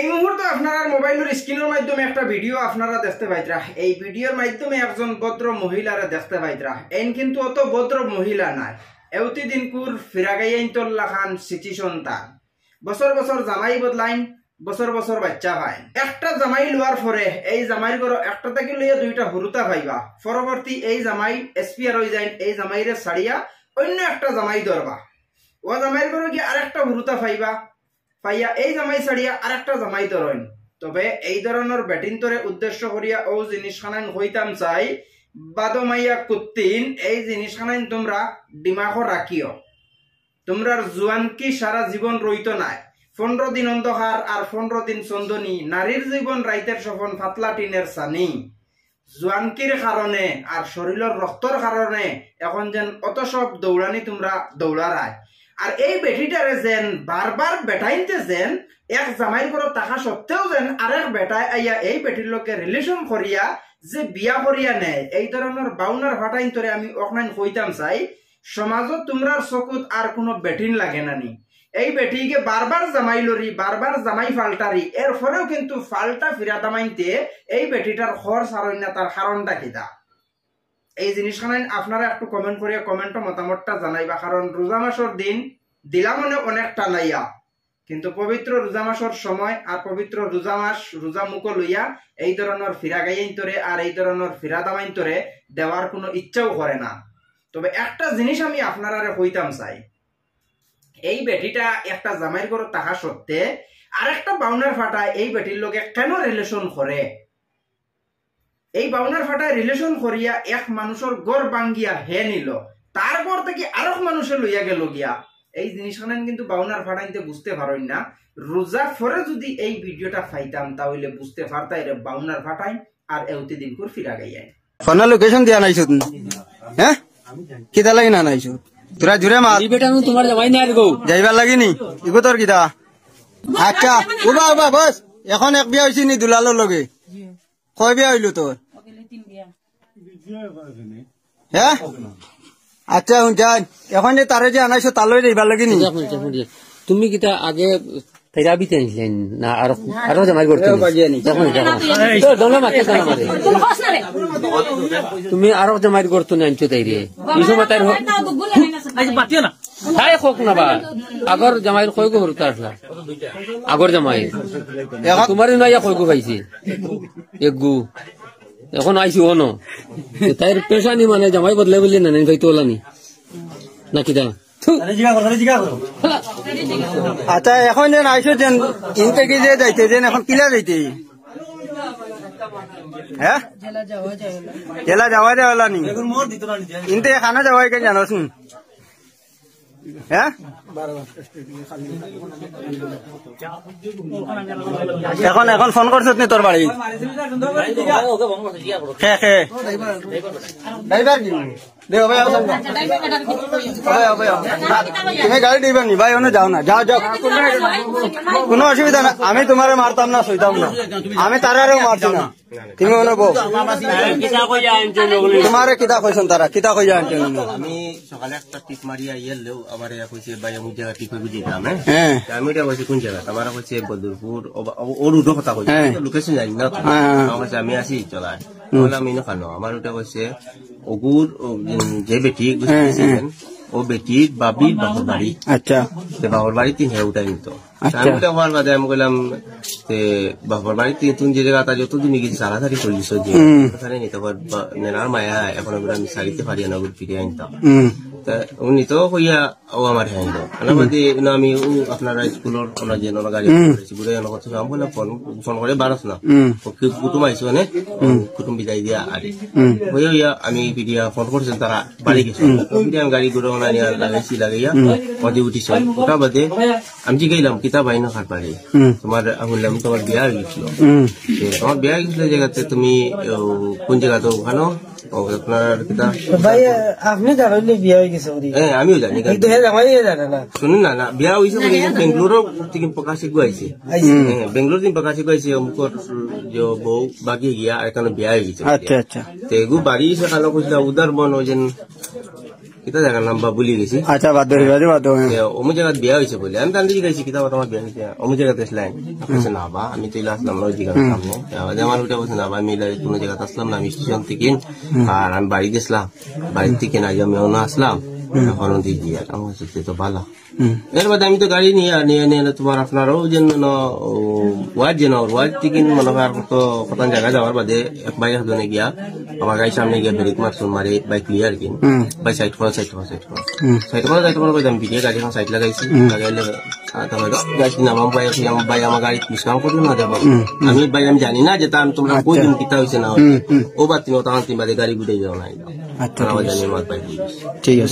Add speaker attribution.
Speaker 1: এই মুহূর্তে আপনারা মোবাইলের স্ক্রিনের মাধ্যমে একটা ভিডিও আপনারা দেখতে পাইতরা। এই ভিডিওর মাধ্যমে একজন ভদ্র মহিলারে দেখতে পাইতরা। এন কিন্তু অত ভদ্র মহিলা নাই, এউতি দিনকুর ফিরাগাইন তোল্লা খান সিটি সন্তান, বছর বছর জামাই বদলাইন, বছর বছর বাচ্চা পায়। একটা জামাই লওয়ার পরে এই জামাইর ঘর একটা থেকে লইয়া দুইটা হুরুতা পাইবা, পরবর্তী এই জামাই এসপিআর হয়ে যায়, এই জামাইরে ছাড়িয়া অন্য একটা জামাই ধরবা, ও জামাইয়ের ঘরে গিয়ে আরেকটা হুরুতা পাইবা, পাইয়া এই জামাই ছাড়িয়া আরেকটা জামাই ধরেন। তবে এই ধরনের ব্যাটিং তরে উদ্দেশ্য করিয়া ও জিনিস খানাইন হইতাম চাই বাদমাইয়া কুত্তিন, এই জিনিস খানাইন তোমরা দিমাগ রাখিও। তোমরা জুয়ান কি সারা জীবন রইত নাই, 15 দিন অন্ধকার আর 15 দিন চন্দনী, নারীর জীবন রাইতের সফন ফাতলা টিনের সানি। জুয়ানকির কারণে আর শরীরের রক্তর কারণে এখন যেন অত সব দৌড়ানি তোমরা দৌড়ারায়। আর এই বেটিটারে যেন বারবার বেটাইনতে যেন এক জামাইর ঘর থাকা সত্ত্বেও যেন আরেক বেটায় আইয়া এই বেটির লোকে রিলেশন করিয়া যে বিয়া করিয়া নেয়, এই ধরনের বাউনার ফাটাইন তরে আমি অকনাইন কইতাম চাই, সমাজত তোমরা চকুত আর কোনো বেটিন লাগে না নি। এই বেটিকে বারবার জামাই লরি, বারবার জামাই ফাল্টারি, এর ফলেও কিন্তু ফাল্টা ফিরা দামাইতে এই বেটিটার খর সারণ্য তার কারণটা কিতা। এই জিনিসখানে আপনারা একটু কমেন্ট করিয়া কমেন্ট মতামতটা জানাইবা। কারণ রোজা মাসের দিন দিলা মনে অনেকটা লাইয়া, কিন্তু পবিত্র রোজা মাসের সময় আর পবিত্র রোজা মাস রোজা মুখ লইয়া এই ধরনের ফিরা গাইন তরে আর এই ধরনের ফিরা দামাইন তরে দেওয়ার কোনো ইচ্ছাও করে না। তবে একটা জিনিস আমি আপনারা কইতাম চাই, এই বেটিটা একটা জামাইয়ের ঘর থাকা সত্ত্বে আরেকটা বাউনার ফাটায় এই বেটির লোকে কেন রিলেশন করে? এই বাউনার ফাটায় রিলেশন করিয়া এক মানুষের গড় বাঙ্গিয়া হে নিল, তার ঘর থেকে আরেক মানুষের লইয়া গেল গিয়া। এই জিনিসখানে কিন্তু বাউনার ফাটাইতে বুঝতে পারেন না। রোজা ফরে যদি এই ভিডিওটা পাইতাম তাহলে বুঝতে পারতাই রে বাউনার ফাটাই আর এউতি দিন করে ফিরা গাইয়াই।
Speaker 2: ফোন লোকেশন দিয়া নাইছো তুমি, হ্যাঁ কিতা লাগি না নাইছো তোরা জুড়ে মাল তোমার জামাই না আর গো যাইবার লাগিনি ইগো তোর কিতা। আচ্ছা ওবা ওবা বস, এখন এক বিয়া হইছি নি দুলালোর লগে? কয় বিয়া হইলো তোর? হ্যাঁ আচ্ছা যান, এখন যে তারে যে আনাইছো তালৈ যাইবার লাগিনি?
Speaker 3: তুমি কিতা আগে থেরাপিতে আনিলেন না আরো জামাই করতে? তুমি আরো জামাই করতো না আনছো তাই রে, এই সময় তাই তাই হোক না বা আগর জামাইয়ের কয় গো হরতা আসলা? আগর জামাই তোমার নাই কয় গো পাইছে? এক গু এখন আইসি অন তাই পেশানি মানে জামাই বদলাই বললি না ভাই তোলানি নাকি দা।
Speaker 2: আচ্ছা এখন যেন আইসো যেন ইনতে কি যে যাইতে যেন এখন কিলা যাইতে? হ্যাঁ জেলা যাওয়া যাওয়া নি ইনতে খানা যাওয়া কেন জানোস? হ্যাঁ এখন এখন ফোন করছত নি তোর বাড়ি? তুমি গাড়ি দিবা নি ভাই? যাও না, যাও যাও, কোনো অসুবিধা না। আমি তোমার মারতাম না, সইতাম না, আমি তারারেও মারছি না। তুমি মনে বউ তোমার কিতা কইছেন তারা কিতা কই যায়?
Speaker 4: আমি সকালে একটা টিপ মারিয়া ইয়েলেও আমার কইছে ভাই আমি জায়গা টিপ কই দিতাম। হ্যাঁ আমি এটা কইছি কোন জায়গা? আমার কইছে বদরপুর ওর উঠো কথা কইছে, লোকেশন জানি না। কইছে আমি আসি চলা বলে আমি না খানো। আমার ওটা কইছে ওগুর যে বেটি বুঝছেন ও বেটির বাবির বাপর বাড়ি। আচ্ছা বাপর বাড়ি তিন হ্যাঁ উঠাই নিত। আমি ওটা হওয়ার বাদে আমি বললাম বাপর বাড়ি তিন যে জায়গা তা যতদিন গেছি সারাধারি চল্লিশ ওখানে নিতে নেনার মায়া এখন আমি সারিতে পারি না ফিরে আনতাম। উনি তো কইয়া ও আমার হ্যাঁ আমি আপনারা স্কুলের যে গাড়ি বুড়ে আমি বললাম ফোন করে বারস না কুটুম আইসো মানে কুটুম বিদায় দিয়া আরে হইয়া আমি পিডিয়া ফোন করছেন তারা বাড়ি গেছে। আমি গাড়ি ঘুরে লাগাইছি লাগাইয়া মধ্যে উঠিস ওটা বাদে আমি জিগাইলাম কিতা ভাই না খাট পারি তোমার বললাম তোমার বিয়া হয়ে গেছিল। তোমার বিয়া হয়ে গেছিল জায়গাতে তুমি কোন জায়গা তো ওখানে আপনার কিতা
Speaker 2: আপনি জানেন বিয়া হয়ে গেছে?
Speaker 4: হ্যাঁ আমিও জানি, শুনুন না না বিয়া হয়েছে বেঙ্গলোর থেকে প্রকাশে গুয়াইছে। বেঙ্গলোর থেকে প্রকাশে গুয়াইছে অমুকর যে বউ বাকি গিয়া এখানে বিয়া হয়ে গেছে। আচ্ছা আচ্ছা এগু বাড়ি এসে কালো কইছিল উদার বন ওই যেন কিতা জায়গার নাম বা ভুলি গেছি
Speaker 2: আচ্ছা বাদ ধরি বাদ
Speaker 4: অমুক জায়গায় বিয়া হয়েছে বলে আমি তান্ত্রিক গেছি কিতা আমার বিয়া হয়েছে অমুক জায়গাতে আসলাম না বা আমি তো আসলাম না ওই জায়গার সামনে আমার ওটা বলছে না বা আমি কোনো জায়গাতে আসলাম না আমি স্টেশন থেকে আর আমি বাড়ি গেছিলাম বাড়ির থেকে না আমি অন্য আসলাম এখন দিয়ে আমার সাথে তো ভালো এর বাদে আমি তো গাড়ি নিয়ে তোমার আপনারও যেন ওয়ার্ড থেকে মনে হয় তো প্রধান জায়গায় যাওয়ার বাদে এক ভাই হাজনে গিয়া আমার গাড়ির সামনে গিয়ে ব্রেক মারছুন মারে বাইক ক্লিয়ার কিন বাই সাইড করা যাইতে মনে আমি বিয়ে গাড়ি সাইড লাগাইছি লাগাইলে গাড়ি নামাম ভাই আমার গাড়ি ডিসকাউন্ট করলো না যাবো আমি ভাই আমি জানি না যে তোমরা কোন দিন কিতা হয়েছে না ও বা তুমি তখন তিন বাদে গাড়ি বুঝে যাও না জানি আমার ভাই
Speaker 2: ঠিক আছে